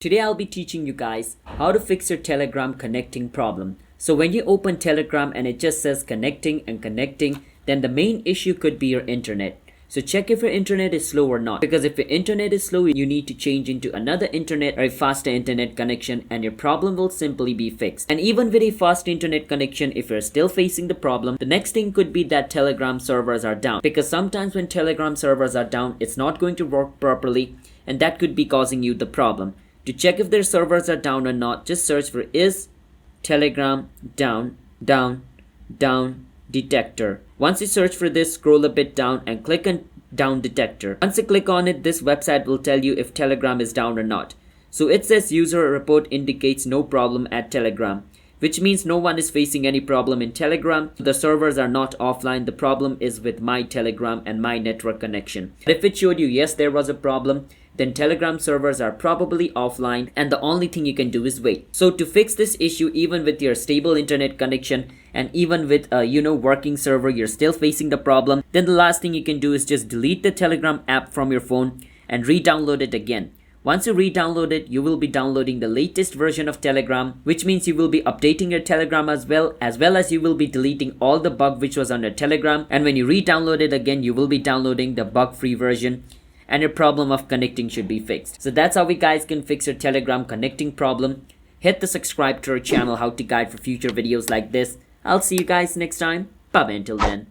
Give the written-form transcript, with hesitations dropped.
Today I'll be teaching you guys how to fix your Telegram connecting problem. So when you open Telegram and it just says connecting and connecting, then the main issue could be your internet. So check if your internet is slow or not, because if your internet is slow, you need to change into another internet or a faster internet connection and your problem will simply be fixed. And even with a fast internet connection, if you're still facing the problem, the next thing could be that Telegram servers are down, because sometimes when Telegram servers are down, it's not going to work properly and that could be causing you the problem. To check if their servers are down or not, just search for is Telegram down detector. Once you search for this, scroll a bit down and click on down detector. Once you click on it, this website will tell you if Telegram is down or not. So it says user report indicates no problem at Telegram, which means no one is facing any problem in Telegram. The servers are not offline. The problem is with my Telegram and my network connection. If it showed you yes, there was a problem, then Telegram servers are probably offline and the only thing you can do is wait. So to fix this issue, even with your stable internet connection and even with working server, you're still facing the problem, then the last thing you can do is just delete the Telegram app from your phone and re-download it again. Once you re-download it, you will be downloading the latest version of Telegram, which means you will be updating your Telegram as well as you will be deleting all the bug which was on your Telegram. And when you re-download it again, you will be downloading the bug-free version and your problem of connecting should be fixed. So that's how we guys can fix your Telegram connecting problem. Hit the subscribe to our channel, how to guide for future videos like this. I'll see you guys next time. Bye bye until then.